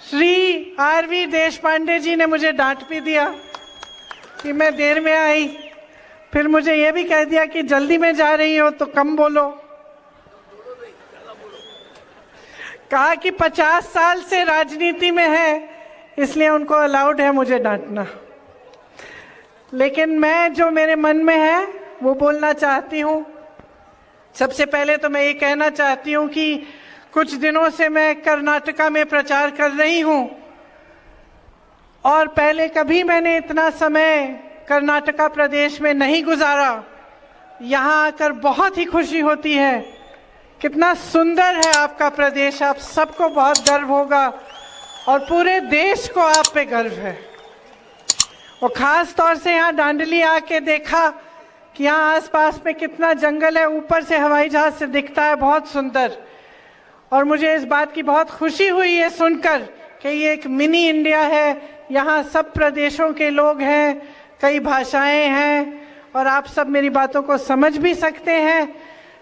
Shri RV. Deshpande जी ने मुझे डांट भी दिया कि मैं देर में आई, फिर मुझे ये भी कह दिया कि जल्दी में जा रही हो तो कम बोलो। कहा कि 50 साल से राजनीति में है, इसलिए उनको अलाउड है मुझे डांटना। लेकिन मैं जो मेरे मन में है वो बोलना चाहती हूँ। सबसे पहले तो मैं ये कहना चाहती हूँ कि कुछ दिनों से मैं कर्नाटका में प्रचार कर रही हूँ और पहले कभी मैंने इतना समय कर्नाटका प्रदेश में नहीं गुजारा। यहाँ आकर बहुत ही खुशी होती है। कितना सुंदर है आपका प्रदेश, आप सबको बहुत गर्व होगा और पूरे देश को आप पे गर्व है। और खास तौर से यहाँ दांडली आके देखा कि यहाँ आसपास में कितना जंगल है, ऊपर से हवाई जहाज से दिखता है, बहुत सुंदर। और मुझे इस बात की बहुत खुशी हुई है सुनकर कि ये एक मिनी इंडिया है, यहाँ सब प्रदेशों के लोग हैं, कई भाषाएं हैं और आप सब मेरी बातों को समझ भी सकते हैं।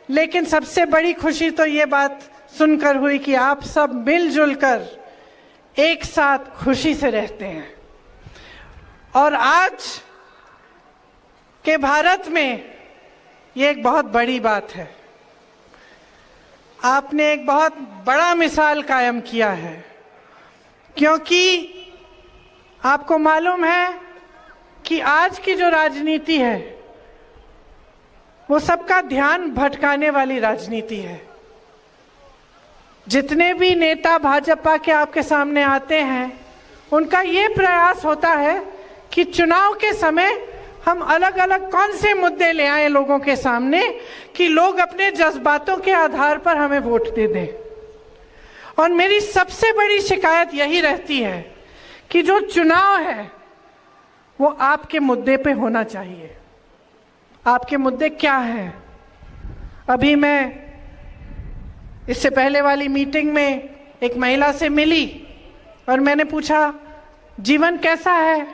लेकिन सबसे बड़ी खुशी तो ये बात सुनकर हुई कि आप सब मिलजुल कर एक साथ खुशी से रहते हैं। और आज के भारत में ये एक बहुत बड़ी बात है। आपने एक बहुत बड़ा मिसाल कायम किया है, क्योंकि आपको मालूम है कि आज की जो राजनीति है वो सबका ध्यान भटकाने वाली राजनीति है। जितने भी नेता भाजपा के आपके सामने आते हैं, उनका ये प्रयास होता है कि चुनाव के समय हम अलग अलग कौन से मुद्दे ले आए लोगों के सामने कि लोग अपने जज्बातों के आधार पर हमें वोट दे दें। और मेरी सबसे बड़ी शिकायत यही रहती है कि जो चुनाव है वो आपके मुद्दे पे होना चाहिए। आपके मुद्दे क्या हैं? अभी मैं इससे पहले वाली मीटिंग में एक महिला से मिली और मैंने पूछा, जीवन कैसा है,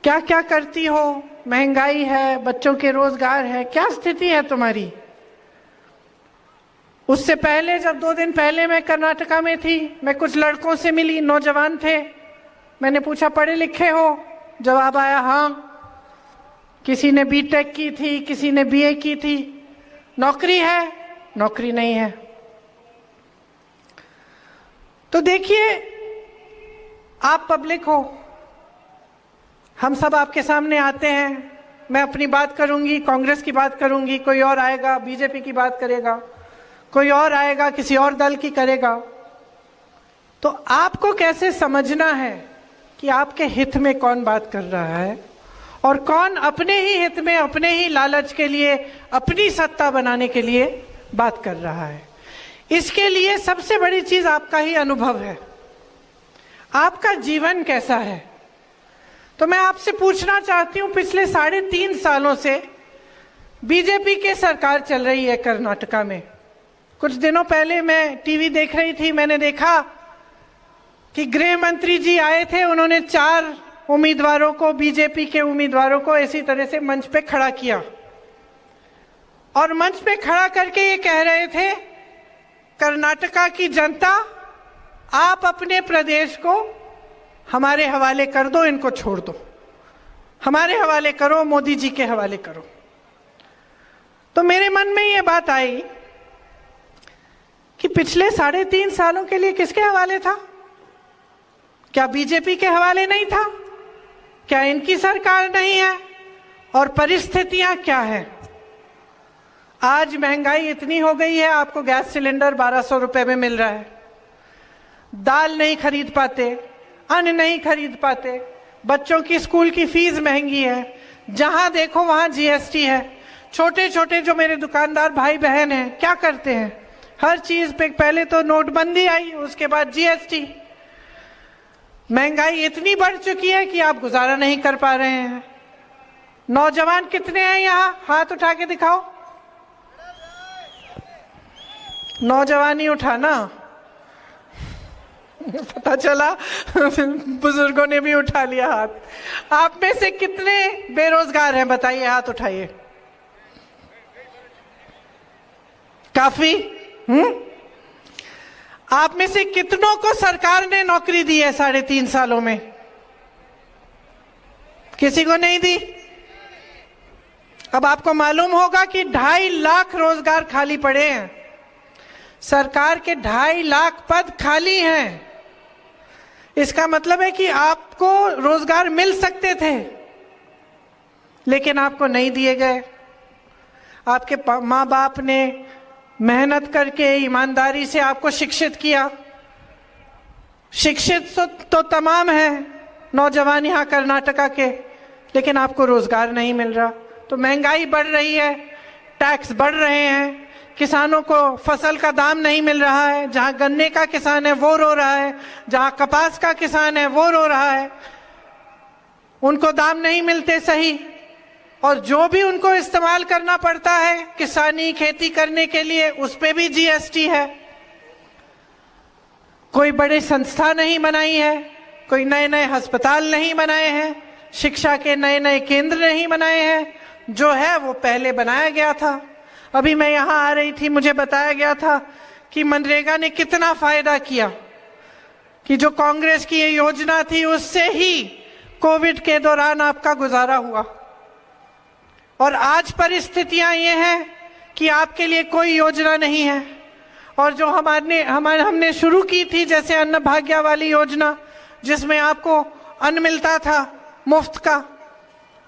क्या क्या करती हो, महंगाई है, बच्चों के रोजगार है, क्या स्थिति है तुम्हारी। उससे पहले जब 2 दिन पहले मैं कर्नाटका में थी, मैं कुछ लड़कों से मिली, नौजवान थे। मैंने पूछा, पढ़े लिखे हो? जवाब आया हाँ। किसी ने बीटेक की थी, किसी ने बीए की थी। नौकरी है? नौकरी नहीं है। तो देखिए, आप पब्लिक हो, हम सब आपके सामने आते हैं। मैं अपनी बात करूंगी, कांग्रेस की बात करूंगी, कोई और आएगा बीजेपी की बात करेगा, कोई और आएगा किसी और दल की करेगा। तो आपको कैसे समझना है कि आपके हित में कौन बात कर रहा है और कौन अपने ही हित में, अपने ही लालच के लिए, अपनी सत्ता बनाने के लिए बात कर रहा है। इसके लिए सबसे बड़ी चीज आपका ही अनुभव है। आपका जीवन कैसा है? तो मैं आपसे पूछना चाहती हूं, पिछले 3.5 सालों से बीजेपी की सरकार चल रही है कर्नाटका में। कुछ दिनों पहले मैं टीवी देख रही थी, मैंने देखा कि गृह मंत्री जी आए थे। उन्होंने 4 उम्मीदवारों को, बीजेपी के उम्मीदवारों को इसी तरह से मंच पे खड़ा किया और मंच पे खड़ा करके ये कह रहे थे, कर्नाटका की जनता, आप अपने प्रदेश को हमारे हवाले कर दो, इनको छोड़ दो, हमारे हवाले करो, मोदी जी के हवाले करो। तो मेरे मन में ये बात आई कि पिछले 3.5 सालों के लिए किसके हवाले था? क्या बीजेपी के हवाले नहीं था? क्या इनकी सरकार नहीं है? और परिस्थितियां क्या है? आज महंगाई इतनी हो गई है, आपको गैस सिलेंडर 1200 रुपए में मिल रहा है, दाल नहीं खरीद पाते, अन्न नहीं खरीद पाते, बच्चों की स्कूल की फीस महंगी है, जहां देखो वहां जीएसटी है। छोटे छोटे जो मेरे दुकानदार भाई बहन हैं, क्या करते हैं? हर चीज पे पहले तो नोटबंदी आई, उसके बाद जीएसटी। महंगाई इतनी बढ़ चुकी है कि आप गुजारा नहीं कर पा रहे हैं। नौजवान कितने हैं यहाँ? हाथ उठा के दिखाओ। नौजवान ही उठाना, पता चला बुजुर्गों ने भी उठा लिया हाथ। आप में से कितने बेरोजगार हैं? बताइए, हाथ उठाइए। काफी? आप में से कितनों को सरकार ने नौकरी दी है 3.5 सालों में? किसी को नहीं दी। अब आपको मालूम होगा कि 2.5 लाख रोजगार खाली पड़े हैं। सरकार के 2.5 लाख पद खाली हैं। इसका मतलब है कि आपको रोजगार मिल सकते थे, लेकिन आपको नहीं दिए गए। आपके माँ बाप ने मेहनत करके ईमानदारी से आपको शिक्षित किया। शिक्षित तो तमाम है नौजवान यहाँ कर्नाटका के, लेकिन आपको रोजगार नहीं मिल रहा। तो महंगाई बढ़ रही है, टैक्स बढ़ रहे हैं, किसानों को फसल का दाम नहीं मिल रहा है। जहां गन्ने का किसान है वो रो रहा है, जहां कपास का किसान है वो रो रहा है। उनको दाम नहीं मिलते सही, और जो भी उनको इस्तेमाल करना पड़ता है किसानी खेती करने के लिए, उस पे भी जीएसटी है। कोई बड़ी संस्था नहीं बनाई है, कोई नए नए अस्पताल नहीं बनाए हैं, शिक्षा के नए नए केंद्र नहीं बनाए हैं। जो है वो पहले बनाया गया था। अभी मैं यहाँ आ रही थी, मुझे बताया गया था कि मनरेगा ने कितना फायदा किया, कि जो कांग्रेस की ये योजना थी उससे ही कोविड के दौरान आपका गुजारा हुआ। और आज परिस्थितियां ये हैं कि आपके लिए कोई योजना नहीं है। और जो हमने शुरू की थी, जैसे अन्न भाग्य वाली योजना, जिसमें आपको अन्न मिलता था मुफ्त का,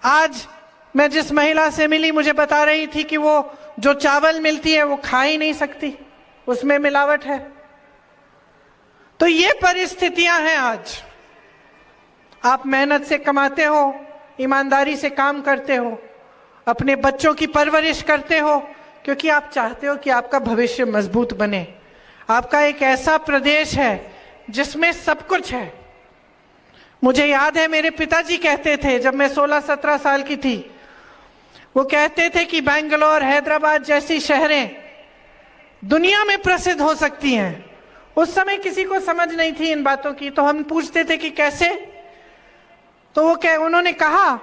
आज मैं जिस महिला से मिली मुझे बता रही थी कि वो जो चावल मिलती है वो खा ही नहीं सकती, उसमें मिलावट है। तो ये परिस्थितियां हैं आज। आप मेहनत से कमाते हो, ईमानदारी से काम करते हो, अपने बच्चों की परवरिश करते हो, क्योंकि आप चाहते हो कि आपका भविष्य मजबूत बने। आपका एक ऐसा प्रदेश है जिसमें सब कुछ है। मुझे याद है मेरे पिताजी कहते थे, जब मैं 16-17 साल की थी, वो कहते थे कि बेंगलोर, हैदराबाद जैसी शहरें दुनिया में प्रसिद्ध हो सकती हैं। उस समय किसी को समझ नहीं थी इन बातों की, तो हम पूछते थे कि कैसे? तो उन्होंने कहा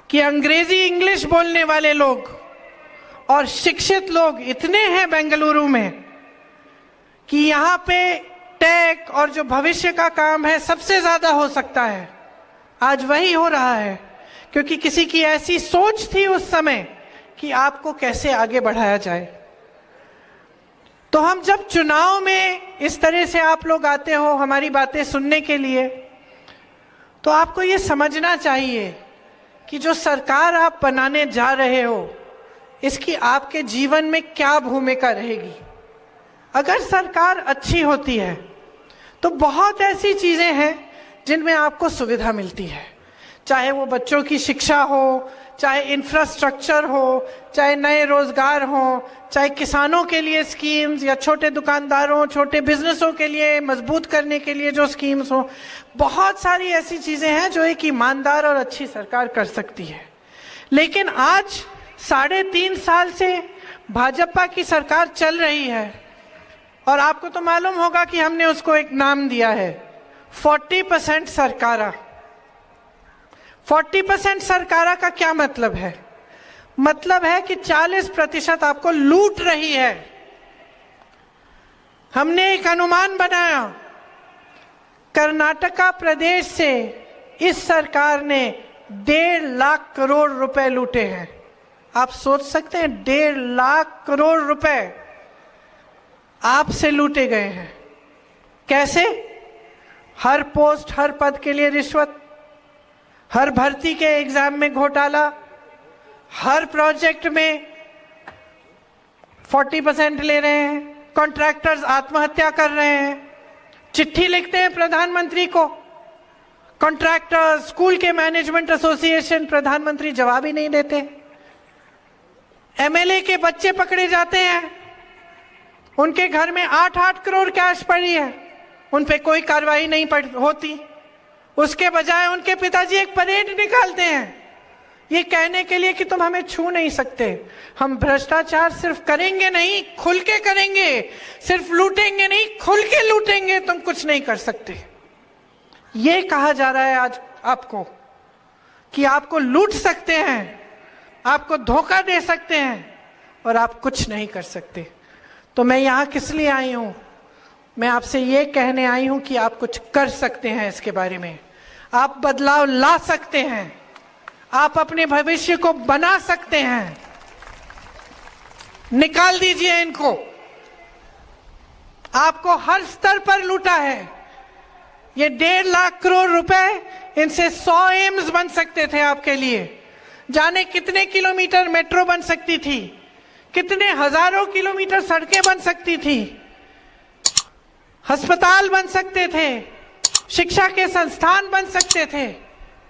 कि अंग्रेजी इंग्लिश बोलने वाले लोग और शिक्षित लोग इतने हैं बेंगलुरु में कि यहाँ पे टेक और जो भविष्य का काम है सबसे ज्यादा हो सकता है। आज वही हो रहा है, क्योंकि किसी की ऐसी सोच थी उस समय कि आपको कैसे आगे बढ़ाया जाए। तो हम जब चुनाव में इस तरह से आप लोग आते हो हमारी बातें सुनने के लिए, तो आपको ये समझना चाहिए कि जो सरकार आप बनाने जा रहे हो, इसकी आपके जीवन में क्या भूमिका रहेगी। अगर सरकार अच्छी होती है तो बहुत ऐसी चीजें हैं जिनमें आपको सुविधा मिलती है, चाहे वो बच्चों की शिक्षा हो, चाहे इंफ्रास्ट्रक्चर हो, चाहे नए रोजगार हो, चाहे किसानों के लिए स्कीम्स, या छोटे दुकानदारों, छोटे बिजनेसों के लिए मजबूत करने के लिए जो स्कीम्स हो। बहुत सारी ऐसी चीजें हैं जो एक ईमानदार और अच्छी सरकार कर सकती है। लेकिन आज 3.5 साल से भाजपा की सरकार चल रही है, और आपको तो मालूम होगा कि हमने उसको एक नाम दिया है, 40% सरकारा। 40% सरकारा का क्या मतलब है? मतलब है कि 40% आपको लूट रही है। हमने एक अनुमान बनाया, कर्नाटका प्रदेश से इस सरकार ने 1.5 लाख करोड़ रुपए लूटे हैं। आप सोच सकते हैं, 1.5 लाख करोड़ रुपए आपसे लूटे गए हैं। कैसे? हर पोस्ट, हर पद के लिए रिश्वत, हर भर्ती के एग्जाम में घोटाला, हर प्रोजेक्ट में 40% ले रहे हैं, कॉन्ट्रैक्टर्स आत्महत्या कर रहे हैं, चिट्ठी लिखते हैं प्रधानमंत्री को, कॉन्ट्रैक्टर्स, स्कूल के मैनेजमेंट एसोसिएशन, प्रधानमंत्री जवाब ही नहीं देते। एमएलए के बच्चे पकड़े जाते हैं, उनके घर में 8-8 करोड़ कैश पड़ी है, उन पे कोई कार्रवाई नहीं होती। उसके बजाय उनके पिताजी एक परेड निकालते हैं ये कहने के लिए कि तुम हमें छू नहीं सकते। हम भ्रष्टाचार सिर्फ करेंगे नहीं, खुल के करेंगे, सिर्फ लूटेंगे नहीं, खुल के लूटेंगे, तुम कुछ नहीं कर सकते। ये कहा जा रहा है आज आपको कि आपको लूट सकते हैं, आपको धोखा दे सकते हैं, और आप कुछ नहीं कर सकते। तो मैं यहां किस लिए आई हूं? मैं आपसे ये कहने आई हूं कि आप कुछ कर सकते हैं इसके बारे में, आप बदलाव ला सकते हैं, आप अपने भविष्य को बना सकते हैं। निकाल दीजिए इनको। आपको हर स्तर पर लूटा है। ये 1.5 लाख करोड़ रुपए, इनसे 100 एम्स बन सकते थे आपके लिए। जाने कितने किलोमीटर मेट्रो बन सकती थी, कितने हजारों किलोमीटर सड़कें बन सकती थी, अस्पताल बन सकते थे, शिक्षा के संस्थान बन सकते थे।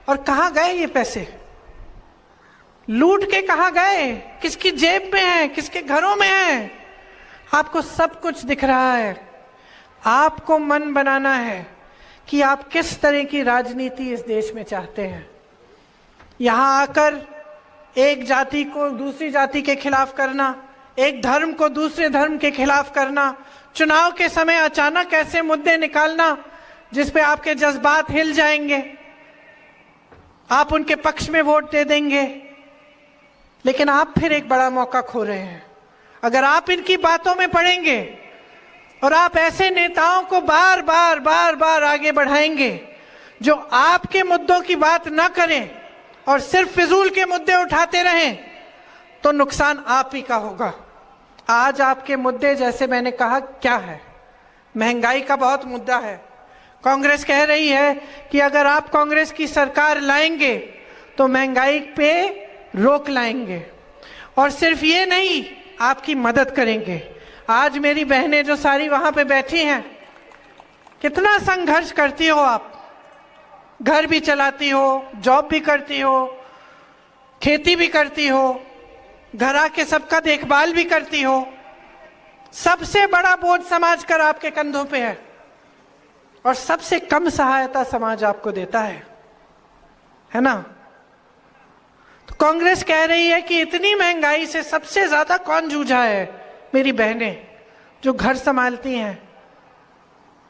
और कहां गए ये पैसे? लूट के कहां गए? किसकी जेब में है, किसके घरों में है? आपको सब कुछ दिख रहा है। आपको मन बनाना है कि आप किस तरह की राजनीति इस देश में चाहते हैं। यहां आकर एक जाति को दूसरी जाति के खिलाफ करना, एक धर्म को दूसरे धर्म के खिलाफ करना, चुनाव के समय अचानक ऐसे मुद्दे निकालना जिस पे आपके जज्बात हिल जाएंगे, आप उनके पक्ष में वोट दे देंगे, लेकिन आप फिर एक बड़ा मौका खो रहे हैं। अगर आप इनकी बातों में पड़ेंगे और आप ऐसे नेताओं को बार बार आगे बढ़ाएंगे जो आपके मुद्दों की बात ना करें और सिर्फ फिजूल के मुद्दे उठाते रहें, तो नुकसान आप ही का होगा। आज आपके मुद्दे, जैसे मैंने कहा, क्या है? महंगाई का बहुत मुद्दा है। कांग्रेस कह रही है कि अगर आप कांग्रेस की सरकार लाएंगे तो महंगाई पे रोक लाएंगे, और सिर्फ ये नहीं, आपकी मदद करेंगे। आज मेरी बहनें जो सारी वहां पे बैठी हैं, कितना संघर्ष करती हो आप। घर भी चलाती हो, जॉब भी करती हो, खेती भी करती हो, घर आके सबका देखभाल भी करती हो। सबसे बड़ा बोझ समाज कर आपके कंधों पे है, और सबसे कम सहायता समाज आपको देता है ना? तो कांग्रेस कह रही है कि इतनी महंगाई से सबसे ज्यादा कौन जूझा है? मेरी बहनें जो घर संभालती हैं।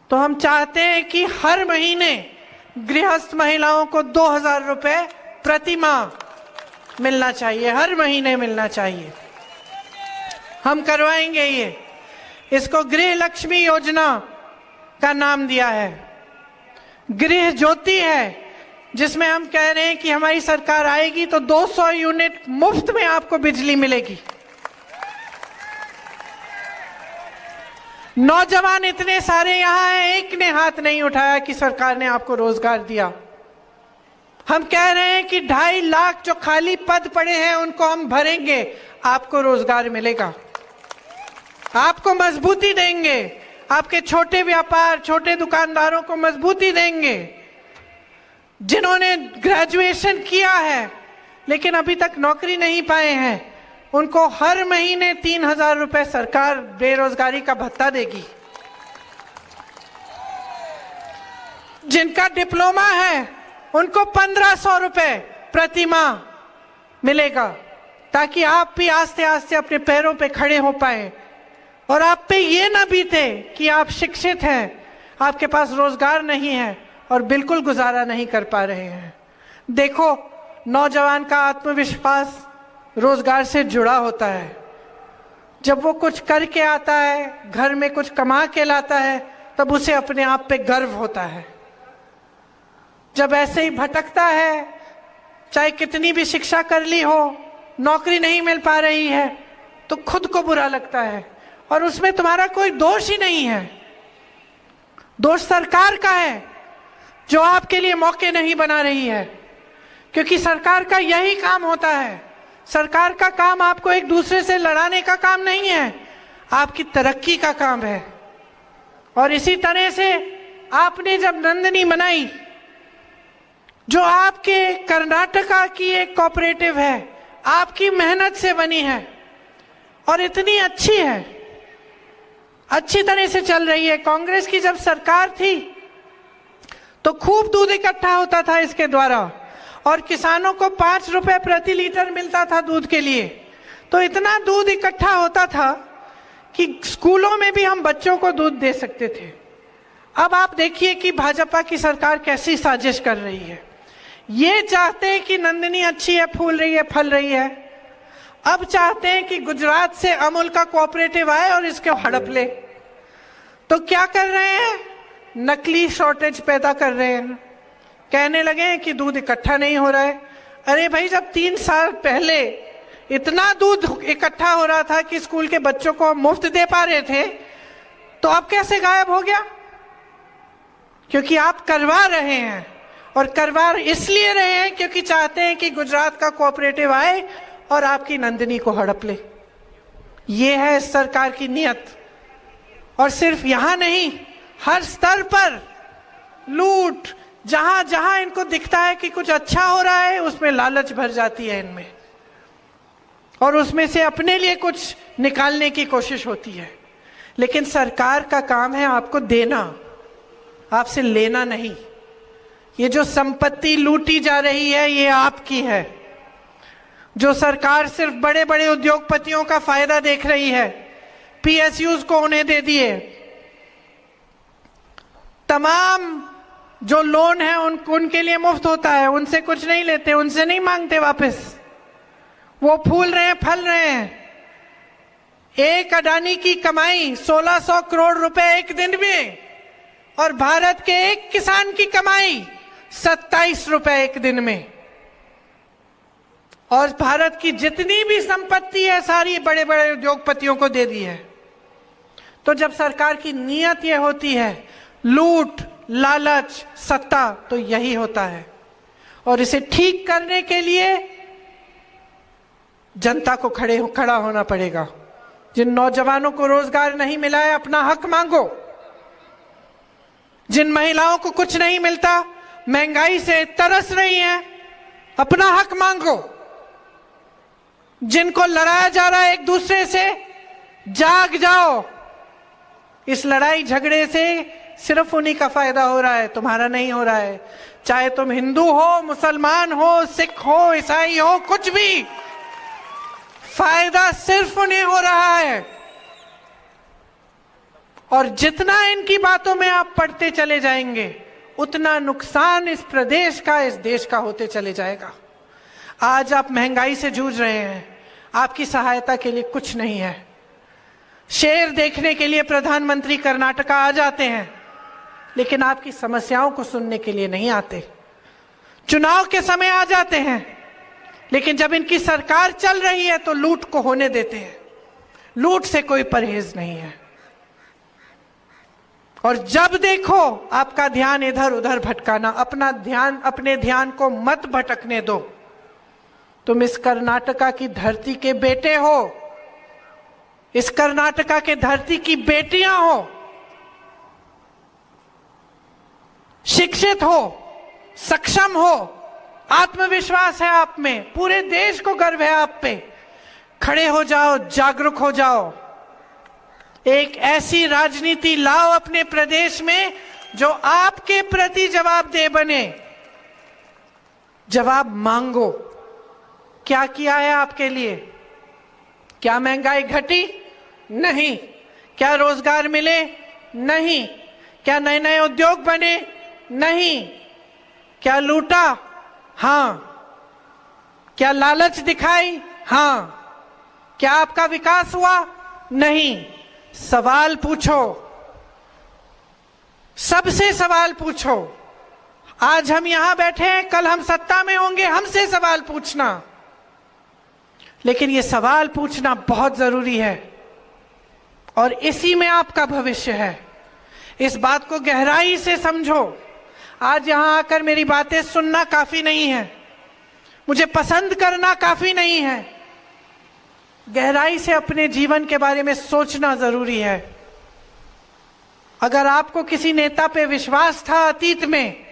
तो हम चाहते हैं कि हर महीने गृहस्थ महिलाओं को 2000 रुपए प्रति माह मिलना चाहिए, हर महीने मिलना चाहिए। हम करवाएंगे ये। इसको गृह लक्ष्मी योजना का नाम दिया है। गृह ज्योति है, जिसमें हम कह रहे हैं कि हमारी सरकार आएगी तो 200 यूनिट मुफ्त में आपको बिजली मिलेगी। नौजवान इतने सारे यहां हैं, एक ने हाथ नहीं उठाया कि सरकार ने आपको रोजगार दिया। हम कह रहे हैं कि 2.5 लाख जो खाली पद पड़े हैं उनको हम भरेंगे, आपको रोजगार मिलेगा, आपको मजबूती देंगे, आपके छोटे व्यापार, छोटे दुकानदारों को मजबूती देंगे। जिन्होंने ग्रेजुएशन किया है लेकिन अभी तक नौकरी नहीं पाए हैं, उनको हर महीने 3000 रुपए सरकार बेरोजगारी का भत्ता देगी। जिनका डिप्लोमा है उनको 1500 रुपए प्रति माह मिलेगा, ताकि आप भी आस्ते आस्ते अपने पैरों पे खड़े हो पाए और आप पे ये ना बीते कि आप शिक्षित हैं, आपके पास रोजगार नहीं है और बिल्कुल गुजारा नहीं कर पा रहे हैं। देखो, नौजवान का आत्मविश्वास रोजगार से जुड़ा होता है। जब वो कुछ करके आता है, घर में कुछ कमा के लाता है, तब उसे अपने आप पे गर्व होता है। जब ऐसे ही भटकता है, चाहे कितनी भी शिक्षा कर ली हो, नौकरी नहीं मिल पा रही है, तो खुद को बुरा लगता है, और उसमें तुम्हारा कोई दोष ही नहीं है। दोष सरकार का है जो आपके लिए मौके नहीं बना रही है, क्योंकि सरकार का यही काम होता है। सरकार का काम आपको एक दूसरे से लड़ाने का काम नहीं है, आपकी तरक्की का काम है। और इसी तरह से आपने जब नंदिनी बनाई, जो आपके कर्नाटका की एक कोऑपरेटिव है, आपकी मेहनत से बनी है और इतनी अच्छी है, अच्छी तरह से चल रही है। कांग्रेस की जब सरकार थी तो खूब दूध इकट्ठा होता था इसके द्वारा, और किसानों को 5 रुपए प्रति लीटर मिलता था दूध के लिए। तो इतना दूध इकट्ठा होता था कि स्कूलों में भी हम बच्चों को दूध दे सकते थे। अब आप देखिए कि भाजपा की सरकार कैसी साजिश कर रही है। ये चाहते हैं कि नंदिनी अच्छी है, फूल रही है, फल रही है। अब चाहते हैं कि गुजरात से अमूल का कोऑपरेटिव आए और इसको हड़प ले। तो क्या कर रहे हैं? नकली शॉर्टेज पैदा कर रहे हैं। कहने लगे हैं कि दूध इकट्ठा नहीं हो रहा है। अरे भाई, जब 3 साल पहले इतना दूध इकट्ठा हो रहा था कि स्कूल के बच्चों को मुफ्त दे पा रहे थे, तो अब कैसे गायब हो गया? क्योंकि आप करवा रहे हैं, और करवा इसलिए रहे हैं क्योंकि चाहते हैं कि गुजरात का कोऑपरेटिव आए और आपकी नंदिनी को हड़प ले। ये है इस सरकार की नीयत। और सिर्फ यहां नहीं, हर स्तर पर लूट, जहां जहां इनको दिखता है कि कुछ अच्छा हो रहा है, उसमें लालच भर जाती है इनमें, और उसमें से अपने लिए कुछ निकालने की कोशिश होती है। लेकिन सरकार का काम है आपको देना, आपसे लेना नहीं। ये जो संपत्ति लूटी जा रही है, ये आपकी है। जो सरकार सिर्फ बड़े बड़े उद्योगपतियों का फायदा देख रही है, पीएसयूज को उन्हें दे दिए, तमाम जो लोन है उनके लिए मुफ्त होता है, उनसे कुछ नहीं लेते, उनसे नहीं मांगते वापस। वो फूल रहे हैं, फल रहे हैं। एक अडानी की कमाई 1600 करोड़ रुपए एक दिन में, और भारत के एक किसान की कमाई 27 रुपए एक दिन में। और भारत की जितनी भी संपत्ति है सारी बड़े बड़े उद्योगपतियों को दे दी है। तो जब सरकार की नीयत यह होती है लूट, लालच, सत्ता, तो यही होता है। और इसे ठीक करने के लिए जनता को खड़ा होना पड़ेगा। जिन नौजवानों को रोजगार नहीं मिला है, अपना हक मांगो। जिन महिलाओं को कुछ नहीं मिलता, महंगाई से तरस रही हैं, अपना हक मांगो। जिनको लड़ाया जा रहा है एक दूसरे से, जाग जाओ। इस लड़ाई झगड़े से सिर्फ उन्हीं का फायदा हो रहा है, तुम्हारा नहीं हो रहा है। चाहे तुम हिंदू हो, मुसलमान हो, सिख हो, ईसाई हो, कुछ भी, फायदा सिर्फ उन्हें हो रहा है। और जितना इनकी बातों में आप पढ़ते चले जाएंगे, उतना नुकसान इस प्रदेश का, इस देश का होते चले जाएगा। आज आप महंगाई से जूझ रहे हैं, आपकी सहायता के लिए कुछ नहीं है। शेर देखने के लिए प्रधानमंत्री कर्नाटका आ जाते हैं, लेकिन आपकी समस्याओं को सुनने के लिए नहीं आते। चुनाव के समय आ जाते हैं, लेकिन जब इनकी सरकार चल रही है तो लूट को होने देते हैं। लूट से कोई परहेज नहीं है। और जब देखो आपका ध्यान इधर उधर भटकाना, अपने ध्यान को मत भटकने दो। तुम इस कर्नाटका की धरती के बेटे हो, इस कर्नाटका के धरती की बेटियां हो, शिक्षित हो, सक्षम हो, आत्मविश्वास है आप में, पूरे देश को गर्व है आप पे। खड़े हो जाओ, जागरूक हो जाओ। एक ऐसी राजनीति लाओ अपने प्रदेश में जो आपके प्रति जवाबदेह बने। जवाब मांगो। क्या किया है आपके लिए? क्या महंगाई घटी? नहीं। क्या रोजगार मिले? नहीं। क्या नए नए उद्योग बने? नहीं। क्या लूटा? हाँ। क्या लालच दिखाई? हाँ। क्या आपका विकास हुआ? नहीं। सवाल पूछो, सबसे सवाल पूछो। आज हम यहां बैठे हैं, कल हम सत्ता में होंगे, हमसे सवाल पूछना। लेकिन ये सवाल पूछना बहुत जरूरी है, और इसी में आपका भविष्य है। इस बात को गहराई से समझो। आज यहां आकर मेरी बातें सुनना काफी नहीं है, मुझे पसंद करना काफी नहीं है। गहराई से अपने जीवन के बारे में सोचना जरूरी है। अगर आपको किसी नेता पे विश्वास था अतीत में,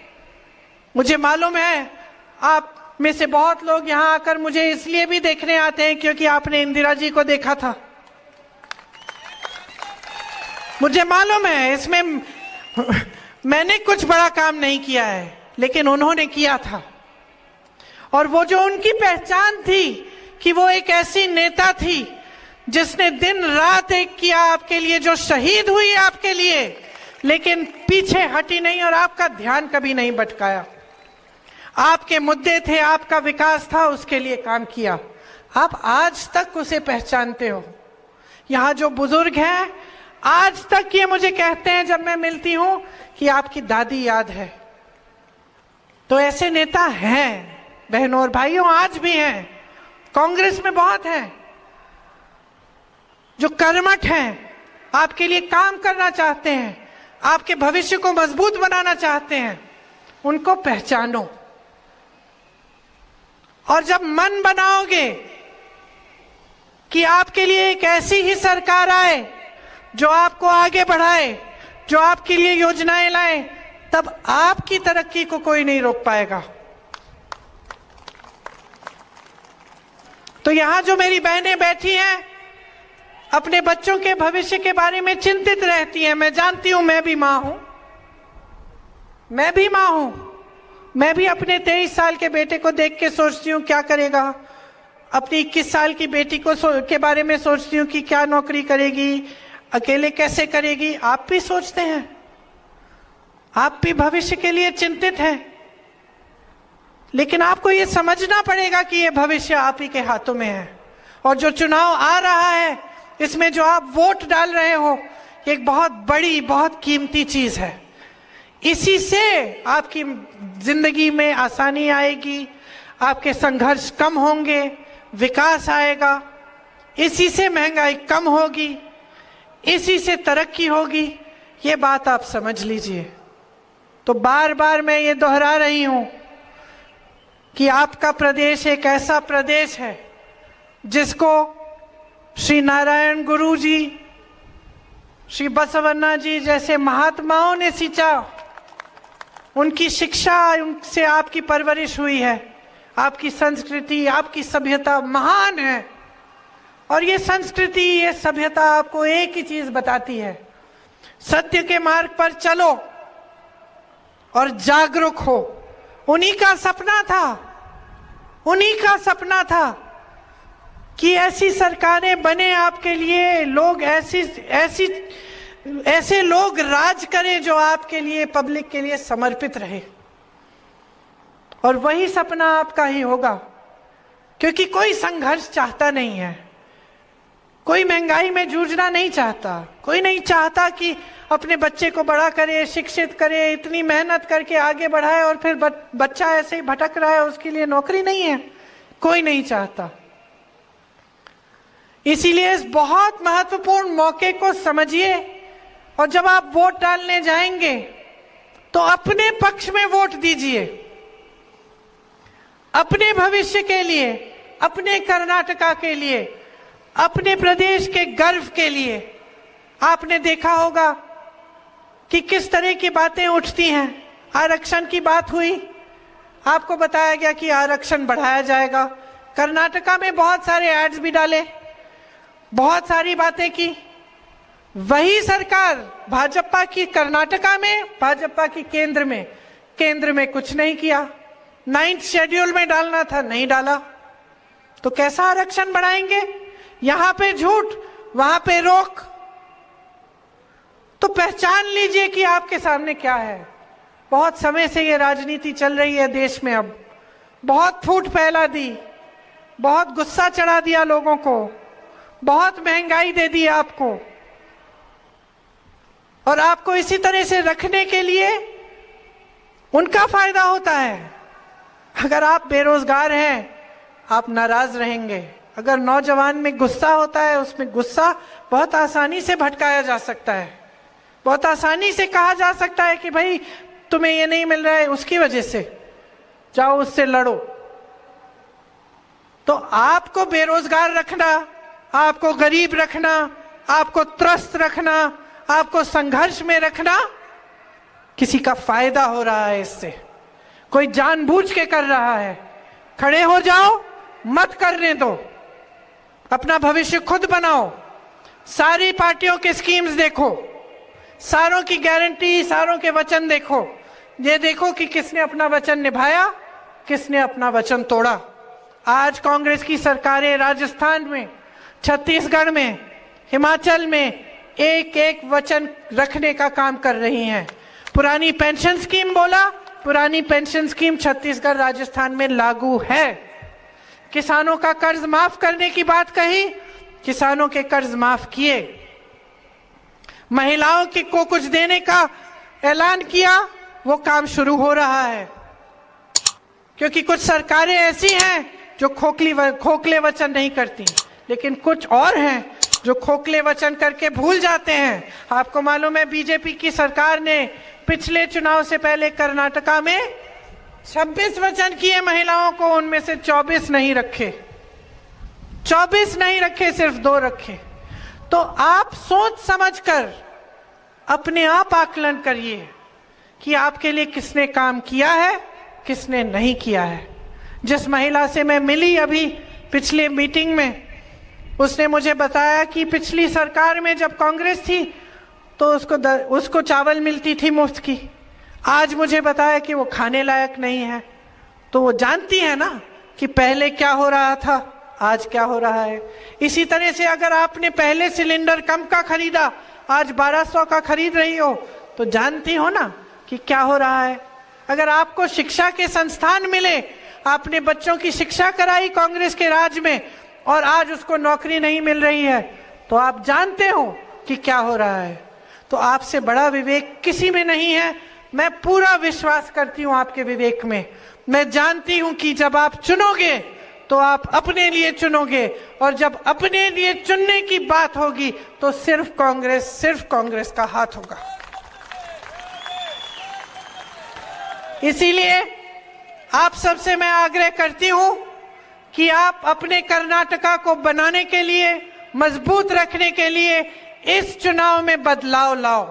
मुझे मालूम है आप में से बहुत लोग यहां आकर मुझे इसलिए भी देखने आते हैं क्योंकि आपने इंदिरा जी को देखा था। मुझे मालूम है इसमें मैंने कुछ बड़ा काम नहीं किया है, लेकिन उन्होंने किया था। और वो जो उनकी पहचान थी कि वो एक ऐसी नेता थी जिसने दिन रात एक किया आपके लिए, जो शहीद हुई आपके लिए, लेकिन पीछे हटी नहीं और आपका ध्यान कभी नहीं भटकाया। आपके मुद्दे थे, आपका विकास था, उसके लिए काम किया। आप आज तक उसे पहचानते हो। यहाँ जो बुजुर्ग हैं, आज तक ये मुझे कहते हैं जब मैं मिलती हूं कि आपकी दादी याद है। तो ऐसे नेता हैं बहनों और भाइयों, आज भी हैं, कांग्रेस में बहुत हैं जो कर्मठ हैं, आपके लिए काम करना चाहते हैं, आपके भविष्य को मजबूत बनाना चाहते हैं। उनको पहचानो और जब मन बनाओगे कि आपके लिए एक ऐसी ही सरकार आए जो आपको आगे बढ़ाए, जो आपके लिए योजनाएं लाए, तब आपकी तरक्की को कोई नहीं रोक पाएगा। तो यहां जो मेरी बहनें बैठी हैं, अपने बच्चों के भविष्य के बारे में चिंतित रहती हैं। मैं जानती हूं, मैं भी मां हूं, मैं भी मां हूं। मैं भी अपने 23 साल के बेटे को देख के सोचती हूँ क्या करेगा, अपनी 21 साल की बेटी को के बारे में सोचती हूँ कि क्या नौकरी करेगी, अकेले कैसे करेगी। आप भी सोचते हैं, आप भी भविष्य के लिए चिंतित हैं, लेकिन आपको ये समझना पड़ेगा कि ये भविष्य आप ही के हाथों में है। और जो चुनाव आ रहा है, इसमें जो आप वोट डाल रहे हो, एक बहुत बड़ी, बहुत कीमती चीज है। इसी से आपकी जिंदगी में आसानी आएगी, आपके संघर्ष कम होंगे, विकास आएगा, इसी से महंगाई कम होगी, इसी से तरक्की होगी। ये बात आप समझ लीजिए। तो बार बार मैं ये दोहरा रही हूं कि आपका प्रदेश एक ऐसा प्रदेश है जिसको श्री नारायण गुरु जी, श्री बसवन्ना जी जैसे महात्माओं ने सींचा। उनकी शिक्षा, उनसे आपकी परवरिश हुई है। आपकी संस्कृति, आपकी सभ्यता महान है। और ये संस्कृति, ये सभ्यता आपको एक ही चीज बताती है, सत्य के मार्ग पर चलो और जागरूक हो। उन्हीं का सपना था, उन्हीं का सपना था कि ऐसी सरकारें बने आपके लिए, लोग ऐसे लोग राज करें जो आपके लिए, पब्लिक के लिए समर्पित रहे। और वही सपना आपका ही होगा, क्योंकि कोई संघर्ष चाहता नहीं है, कोई महंगाई में जूझना नहीं चाहता, कोई नहीं चाहता कि अपने बच्चे को बड़ा करे, शिक्षित करे, इतनी मेहनत करके आगे बढ़ाए और फिर बच्चा ऐसे ही भटक रहा है, उसके लिए नौकरी नहीं है, कोई नहीं चाहता। इसीलिए इस बहुत महत्वपूर्ण मौके को समझिए और जब आप वोट डालने जाएंगे तो अपने पक्ष में वोट दीजिए, अपने भविष्य के लिए, अपने कर्नाटका के लिए, अपने प्रदेश के गर्व के लिए। आपने देखा होगा कि किस तरह की बातें उठती हैं। आरक्षण की बात हुई, आपको बताया गया कि आरक्षण बढ़ाया जाएगा। कर्नाटका में बहुत सारे एड्स भी डाले, बहुत सारी बातें की। वही सरकार भाजपा की कर्नाटका में, भाजपा की केंद्र में कुछ नहीं किया। 9th शेड्यूल में डालना था, नहीं डाला। तो कैसा आरक्षण बढ़ाएंगे? यहां पे झूठ, वहां पे रोक। तो पहचान लीजिए कि आपके सामने क्या है। बहुत समय से ये राजनीति चल रही है देश में, अब बहुत फूट फैला दी, बहुत गुस्सा चढ़ा दिया लोगों को, बहुत महंगाई दे दी आपको। और आपको इसी तरह से रखने के लिए उनका फायदा होता है। अगर आप बेरोजगार हैं, आप नाराज रहेंगे। अगर नौजवान में गुस्सा होता है, उसमें गुस्सा बहुत आसानी से भटकाया जा सकता है, बहुत आसानी से कहा जा सकता है कि भाई तुम्हें ये नहीं मिल रहा है, उसकी वजह से जाओ उससे लड़ो। तो आपको बेरोजगार रखना, आपको गरीब रखना, आपको त्रस्त रखना, आपको संघर्ष में रखना, किसी का फायदा हो रहा है इससे, कोई जानबूझ के कर रहा है। खड़े हो जाओ, मत करने दो, अपना भविष्य खुद बनाओ। सारी पार्टियों के स्कीम्स देखो, सारों की गारंटी, सारों के वचन देखो। ये देखो कि किसने अपना वचन निभाया, किसने अपना वचन तोड़ा। आज कांग्रेस की सरकारें राजस्थान में, छत्तीसगढ़ में, हिमाचल में एक एक वचन रखने का काम कर रही हैं। पुरानी पेंशन स्कीम बोला, पुरानी पेंशन स्कीम छत्तीसगढ़, राजस्थान में लागू है। किसानों का कर्ज माफ करने की बात कही, किसानों के कर्ज माफ किए। महिलाओं को कुछ देने का ऐलान किया, वो काम शुरू हो रहा है। क्योंकि कुछ सरकारें ऐसी हैं जो खोखले वचन नहीं करती, लेकिन कुछ और हैं जो खोखले वचन करके भूल जाते हैं। आपको मालूम है बीजेपी की सरकार ने पिछले चुनाव से पहले कर्नाटका में 26 वचन किए महिलाओं को, उनमें से 24 नहीं रखे, 24 नहीं रखे, सिर्फ 2 रखे। तो आप सोच समझकर अपने आप आकलन करिए कि आपके लिए किसने काम किया है, किसने नहीं किया है। जिस महिला से मैं मिली अभी पिछले मीटिंग में, उसने मुझे बताया कि पिछली सरकार में जब कांग्रेस थी तो उसको चावल मिलती थी मुफ्त की। आज मुझे बताया कि वो खाने लायक नहीं है। तो वो जानती है ना कि पहले क्या हो रहा था, आज क्या हो रहा है। इसी तरह से अगर आपने पहले सिलेंडर कम का खरीदा, आज 1200 का खरीद रही हो, तो जानती हो ना कि क्या हो रहा है। अगर आपको शिक्षा के संस्थान मिले, आपने बच्चों की शिक्षा कराई कांग्रेस के राज में, और आज उसको नौकरी नहीं मिल रही है, तो आप जानते हो कि क्या हो रहा है। तो आपसे बड़ा विवेक किसी में नहीं है। मैं पूरा विश्वास करती हूं आपके विवेक में। मैं जानती हूं कि जब आप चुनोगे तो आप अपने लिए चुनोगे, और जब अपने लिए चुनने की बात होगी तो सिर्फ कांग्रेस का हाथ होगा। इसीलिए आप सबसे मैं आग्रह करती हूं कि आप अपने कर्नाटका को बनाने के लिए, मजबूत रखने के लिए इस चुनाव में बदलाव लाओ।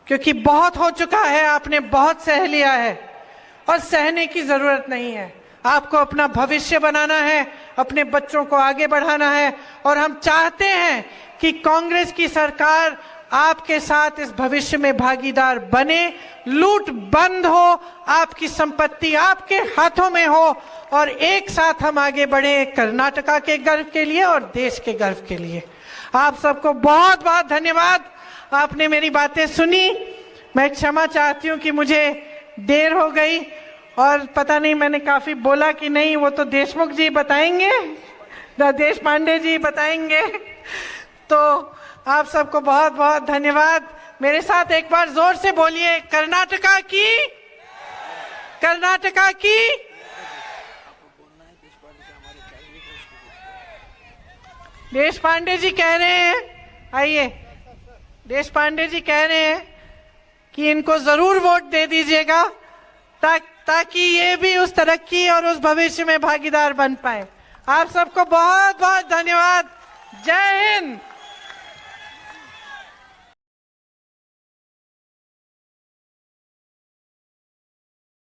क्योंकि बहुत हो चुका है, आपने बहुत सह लिया है और सहने की जरूरत नहीं है। आपको अपना भविष्य बनाना है, अपने बच्चों को आगे बढ़ाना है, और हम चाहते हैं कि कांग्रेस की सरकार आपके साथ इस भविष्य में भागीदार बने, लूट बंद हो, आपकी संपत्ति आपके हाथों में हो, और एक साथ हम आगे बढ़े कर्नाटका के गर्व के लिए और देश के गर्व के लिए। आप सबको बहुत बहुत धन्यवाद। आपने मेरी बातें सुनी। मैं क्षमा चाहती हूँ कि मुझे देर हो गई, और पता नहीं मैंने काफी बोला कि नहीं, वो तो देशमुख जी बताएंगे, देश पांडे जी बताएंगे। तो आप सबको बहुत बहुत धन्यवाद। मेरे साथ एक बार जोर से बोलिए, कर्नाटका की, कर्नाटका की। देश पांडे जी कह रहे हैं, आइए, देश पांडे जी कह रहे हैं कि इनको जरूर वोट दे दीजिएगा ताकि ये भी उस तरक्की और उस भविष्य में भागीदार बन पाए। आप सबको बहुत बहुत धन्यवाद। जय हिंद।